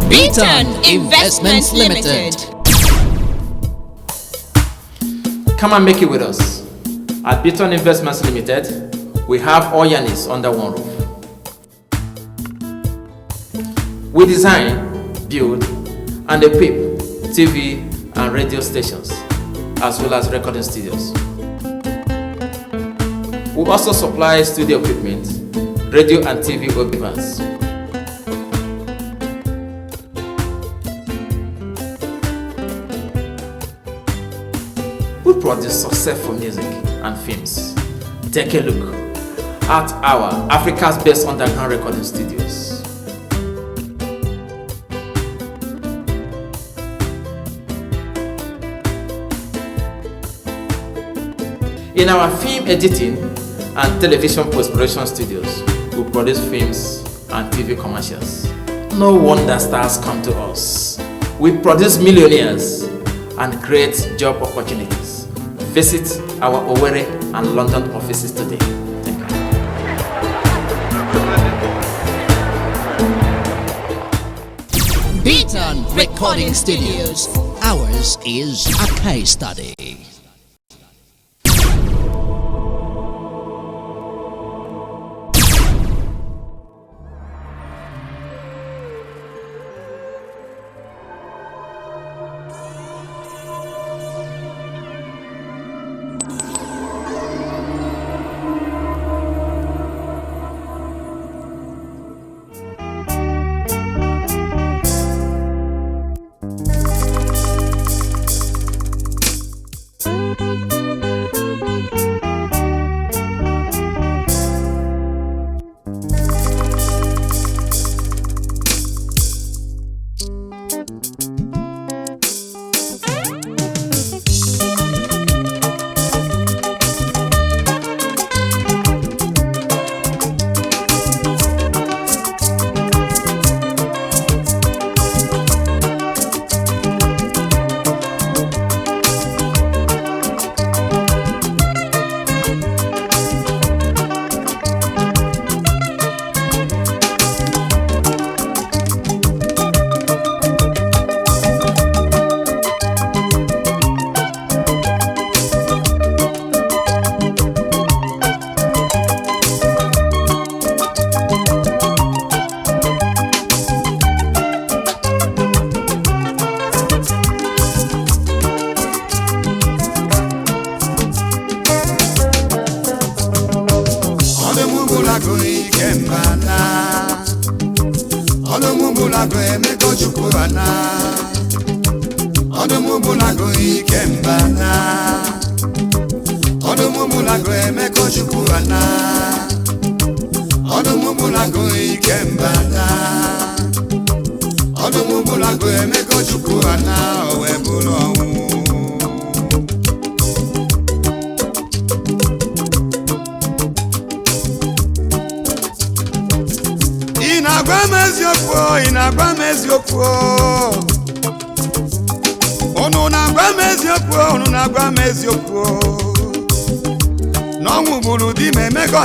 Beaton Investments Limited. Come and make it with us. At Beaton Investments Limited, we have all your needs under one roof. We design, build, and equip TV and radio stations, as well as recording studios. We also supply studio equipment, radio and TV equipment. We produce successful music and films. Take a look at our Africa's best underground recording studios. In our film editing and television post-production studios, we produce films and TV commercials. No wonder stars come to us. We produce millionaires and create job opportunities. Visit our Owerri and London offices today. Thank you. Beaton Recording Studios. Ours is a case study.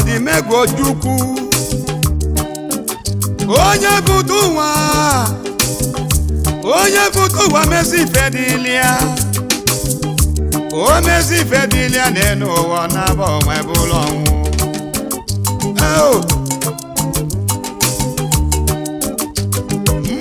ODIMEGWU OJUKWU onye butu ụwa mezi fedilia o mezi fedilia n'enu ụwa n'aba ọma ebe ụlọ ọnwụ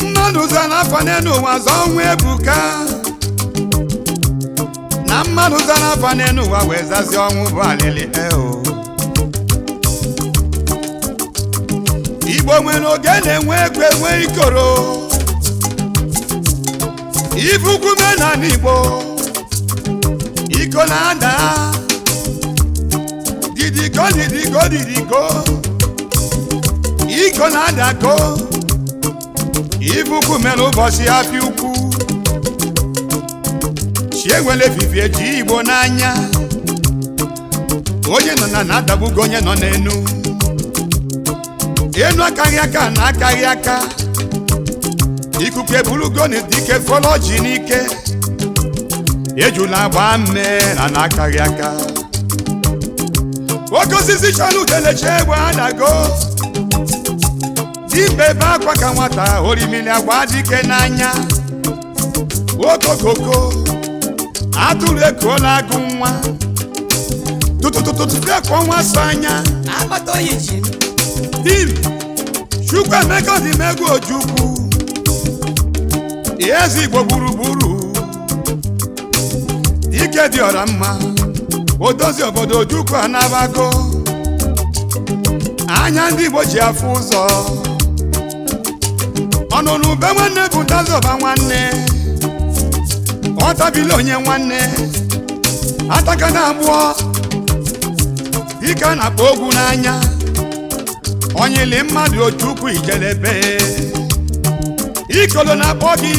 mmadụ zana afa n'enu ụwa zọ ọnwụ ebuka na mmadụ zana afa n'enu ụwa wee zazi ọnwụ bụ alili Igbo nwere oge na-enwe ekwe enwe ikoro ifukwu menana Igbo iko na-ada didigo iko na-ada ko ifukwu mere ụbọchị apị ukwu chi enwele efifi eji Igbo n'anya onye nọ na na-adagbugo onye nọ n'enu enu akaghị aka na akaghị aka ikuku eburugo n'dike fọlọ ji n'ike ejula agba mme na akaghị aka oke osisi chọrọ udeleche egbe adago Dimbe bakwa ka nwata orimili agba dike n'anya okokoko atụrụ ekola agụ nwa tututututu ekwo nwa so anya agbata oyi ji Dim Chukwu Emeka Odimegwu Ojukwu Ezi Igbo gburugburu dike dị ọra mma odozi obodo Ojukwu anabago anya ndị Igbo ji afụ ụzọ ọnụnụ be nwanne bụ dazoba nwanne ọtabili onye nwanne ataka na agbụọ dike a na-akpọ ogwu n'anya onyili mmadụ Ojukwu ijelebe ikolo na-akpọ gị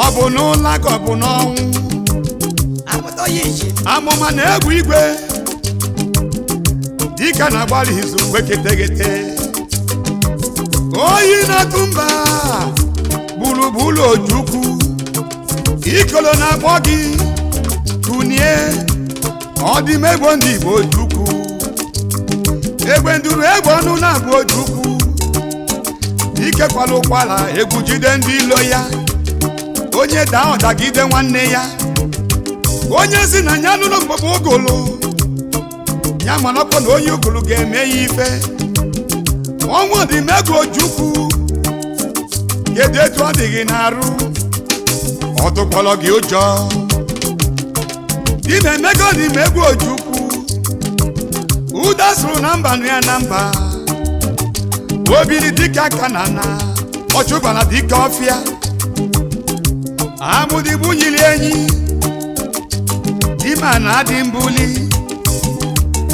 ọ bụ n'ụlọ ka ọ bụ n'ọnwụ agbata oyi ji amụma na egwu igwe dike na-agbalị izu weketegete oyi na-atụ mba gburugburu Ojukwu ikolo na-akpọ gị kunie Odimegwu ndị Igbo Ojukwu egbe nduru egbe ọnụ na-abụ Ojukwu dike kwala ụkwala egwu jide ndị ilo ya onye daa ọdagide nwanne ya onye si na ya nụrụ mgbagbo ogolo ya manakwa na onye ogolo ga-eme ya ife ọnwụ Odimegwu Ojukwu kedu etu ọ dị gị n'arụ ọ tụkwala gị ụjọ Ime Emeka Odimegwu Ojukwu ụda sụrụ na mba nụ ya na mba obili dike aka na na ọchụbala dike ọfịa amụdịgbu nyili enyi ime a na-adị mbuli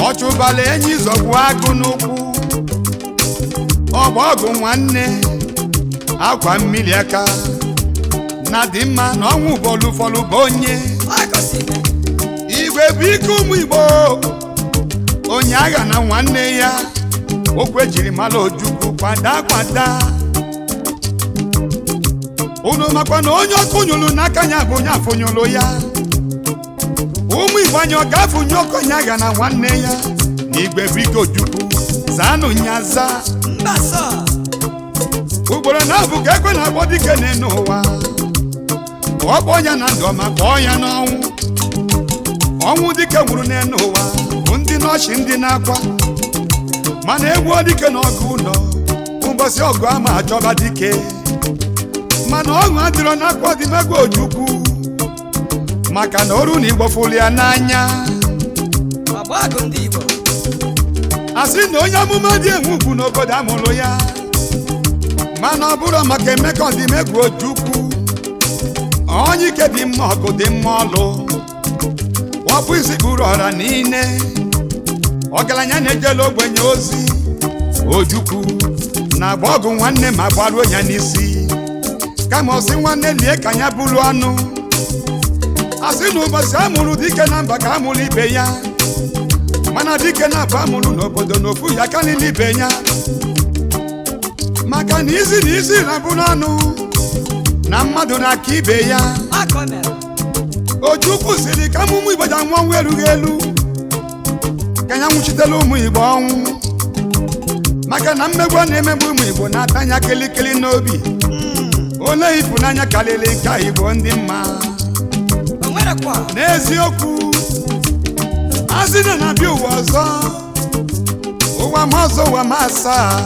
ọchụbala enyi zọgbu agụ n'ụkwụ ọgbọgụ nwanne akwa mmiri aka na dị mma na ọnwụ bọlụfọlụ bụ onye igwe bụ ike ụmụ Igbo onye agha na nwanne ya okwu ejiri mara Ojukwu kwada unu makwa na onye ọkụ nyụlụ n'aka ya bụ onye afụnyụlụ ya ụmụ Igbo anyị ọ ga-afụnye ọkụ onye agha na nwanne ya na igwe bụ ike Ojukwu zaanụ nyaza ugboro na-abụ ka ekwe na-akpọ dike n'elu ụwa ọkpọ ya na ndụ ọma kpọọ ya n'ọnwụ ọnwụ dike nwụrụ n'elu ụwa bụ ndị nọọchị ndị na-akwa mana egwu dike n'ọgụ ụlọ ụbọchị ọgụ ama achọba dike mana ọṅụ adịrọ n'akwa Odimegwu Ojukwu maka na oru na Igbo fụrụ ya n'anya asị na onye amụma dị enwe ugwu n'obodo amụrụ ya mana ọ bụrụ maka Emeka Odimegwu Ojukwu onye ike dị mma ọgụ dị mma ọlụ wapụ isi buru ọra niile ọgaranya na-ejela ogbenye ozi Ojukwu na-agba ọgụ nwanne ma gbaruo ya n'isi kama ọsị nwanne lie ka ya bụrụ anụ asị na ụbọchị amụrụ dike na mba ka amụrụ ibe ya mana dike na-abụ amụrụ n'obodo n'ofu ya karịrị ibe ya maka na isi na-abụrụ anụ na mmadụ na-aka ibe ya Ojukwu siri ka ụmụ Igbo ji anwụ ọnwụ erughị elu ka ya nwụchitela ụmụ Igbo ọnwụ maka na mmegbu a na-emegbu ụmụ Igbo na-atanya kilikili n'obi ole ịfụnanya karịrị ka Igbo ndị mma n'eziokwu asị na na-abịa ụwa ọzọ ụwa m ọzọ ụwa m asaa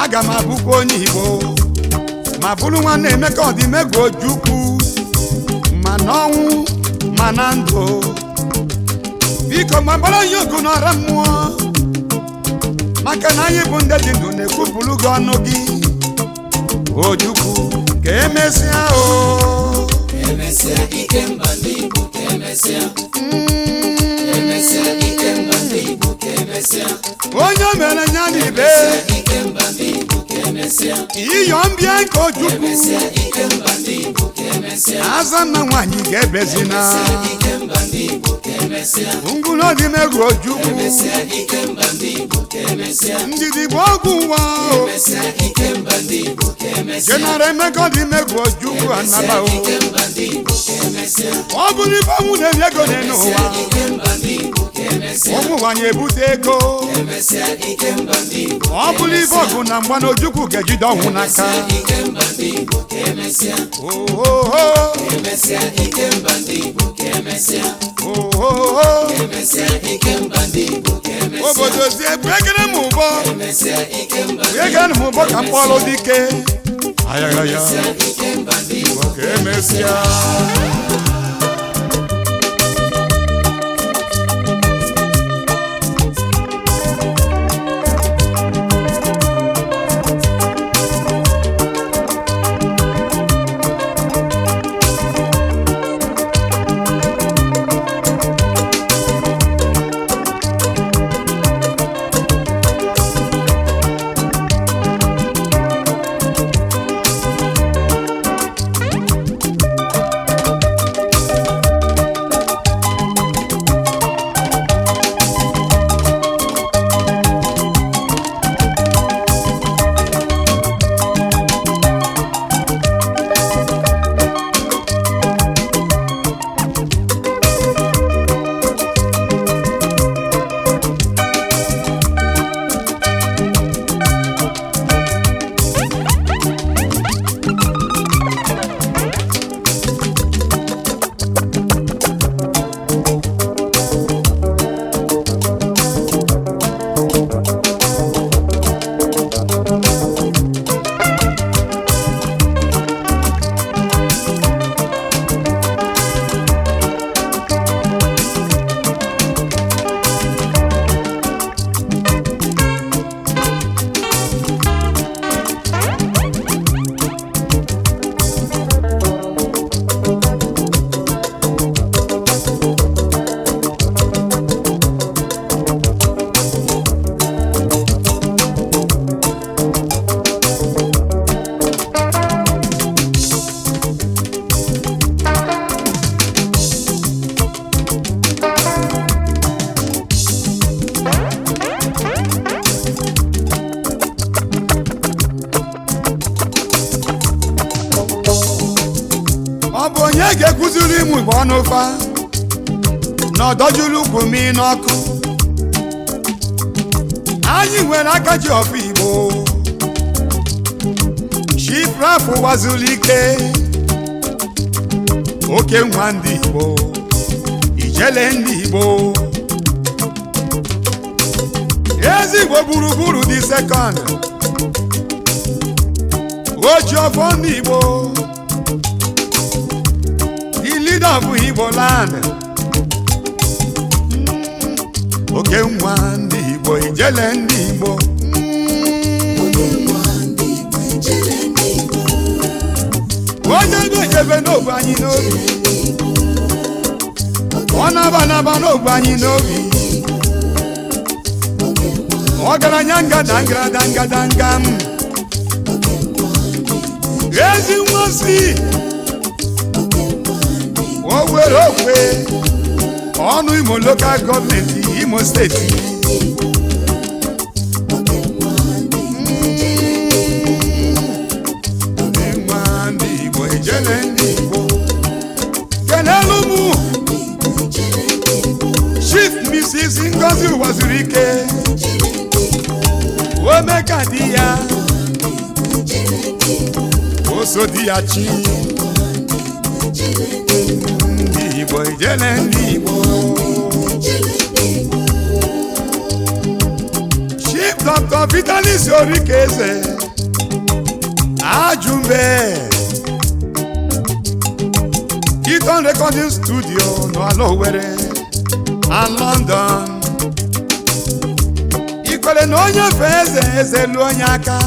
aga m abụkwa onye Igbo ma bụrụ nwanne Emeka Odimegwu Ojukwu ma n'ọnwụ ma na ndụ biko gbagbara onye ogu n'ọra mmụọ maka na anyị bụ ndị dị ndụ na-ekwupụrụ gị ọnụ gị Ojukwu ka emesịa Emesia Ikemba ndị Igbo ka Emesia Emesia Ikemba ndị Igbo ka Emesia onye mere nya n'ibe Ikemba ndị Igbo ka Emesia iyo mbịa nke Ojukwu Emesia Ikemba ndị Igbo ka Emesia aza mma nwaanyị ga-ebezina Ikemba ndị Igbo ka Emesia ngwụrụ Odimegwu Ojukwu Emesia Ikemba ndị Igbo ka Emesia ndidi bụ ọgwụ ụwa Emesia Ikemba ndị Igbo ka Emesia General Emeka Odimegwu Ojukwu anaba Ikemba ndị Igbo ka Emesia ọ bụrụ ife ọnwụ na-eri ego n'ụwa Ikemba ndị Igbo ụmụ nwanyị ebute ego Emesia Ikemba Ndigbo ọ bụrụ ibe ọgụ na mgba na Ojukwu ga-ejide ọnwụ n'aka Ikemba Ndigbo Emesia ohoho Emesia Ikemba Ndigbo Emesia ohoho Emesia Ikemba Ndigbo Emesia obodo zie bregere m ụbọ Emesia Ikemba bregere m ụbọ ka mkpọrọ dike ayagaya Ikemba Ndigbo ka emesịa onye ga-ekuziri ịmụ Igbo ọnụ fa na ọdọjuru ugwu mmiri n'ọkụ anyị nwere aka ji ọfụ Igbo Chiprafụ wazuru ike oke nwa ndị Igbo ijele ndị Igbo ezi Igbo gburugburu dị sekọnd oji ọfọ ndị Igbo leader of Igbo land oke nwa ndị Igbo ijele ndị Igbo onye ga-ejebe n'ogbe anyị n'obi ọ na-aba n'ogbe anyị n'obi ọgaranya ngada m ezi nwosi Owerri okwe ọnụ Imo local gọọmenti Imo steeti nwa ndị Igbo ejele ndị Igbo kelelu mụ Chief Mrs. Ngozi Ụwazuru Ike omeka di ya oso di ya chi Igbo ijele ndị Igbo Chief Dr. Vitalis Orikeze Ajumbe Beaton recording studio no Owerri and London ikwere na onye fe eze lu onye aka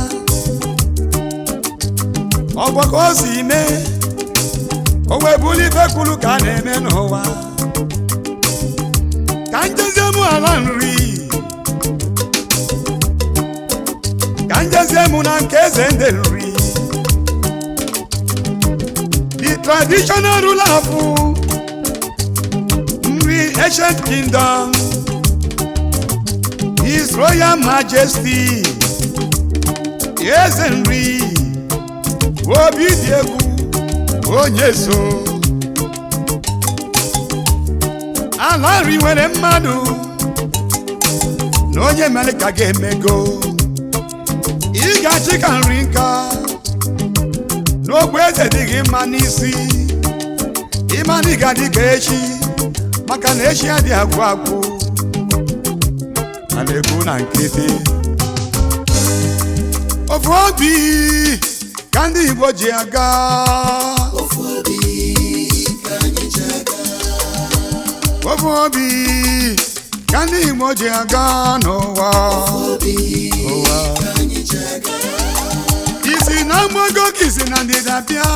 ọgbakọ o si mee o wee buli ife kwuru ka a na-eme n'ụwa ka njezie mụ ala nri ka njezie mụ na nke eze ndị nri the traditional ruler of nri ancient kingdom His Royal Majesty eze nri obi dị egwu onye so ala nri nwere mmadụ na onye mere ka ga-emego ị ga-achị ka nri nka n'ogbe eze dị gị mma n'isi ịma na ị ga-adị ka echi maka na echi adị agwụ agwụ a na-ekwu na nkịtị ofu obi ka ndị Igbo ji aga ofu obi ka anyị ji aga ofu obi ka ndị Igbo ji aga n'ụwa obi ka anyị ji aga isi na mgbago ka isi na ndịda bịa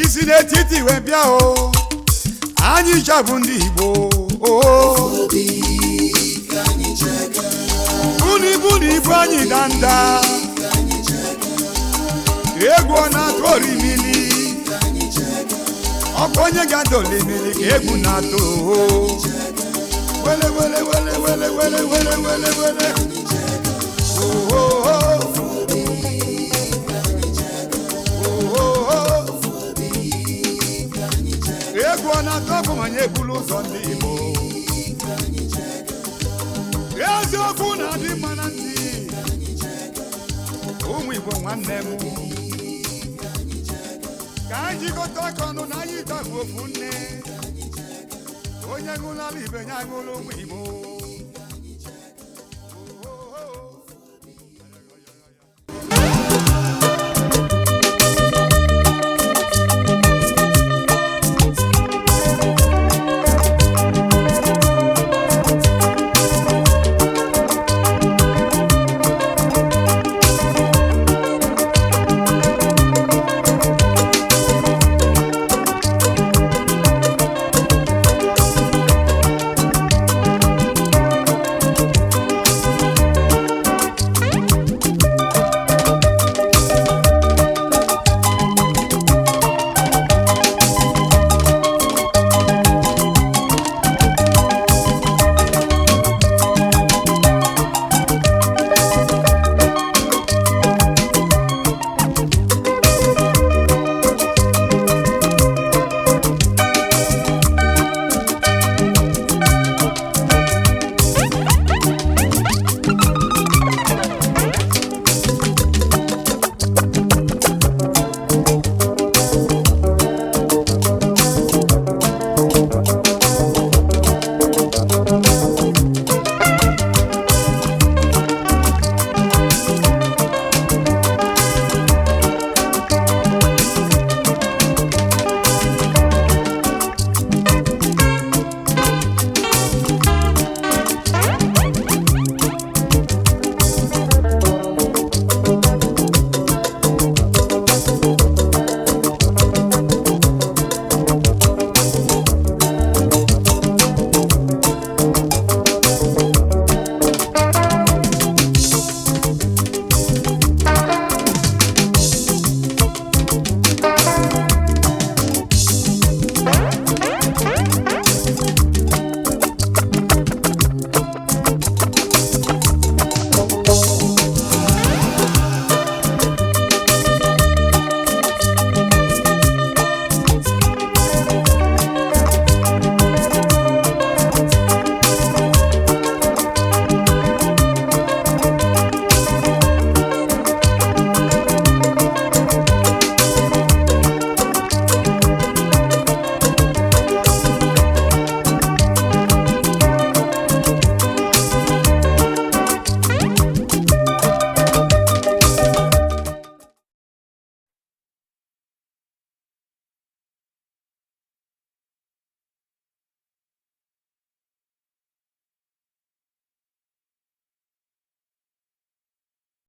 isi n'etiti wee bịa o anyị chabụ ndị Igbo obi ka anyị ji aga unu ibu anyị danda egwu ọ na-atụ orimili ọkwa onye ga-adọli mmiri ka egwu na-atụ wele wele wele wele wele wele wele wele egwu ọ na-atụ ọkụ ma nye ekwulu ụzọ ndị Igbo eziokwu na-adị mma na ntị ụmụ Igbo nwanne m ka anyị jikọta aka ọnụ na anyị ịtọbụ ofu nne onye ṅụlara ibe ya ṅụrụ ụmụ Igbo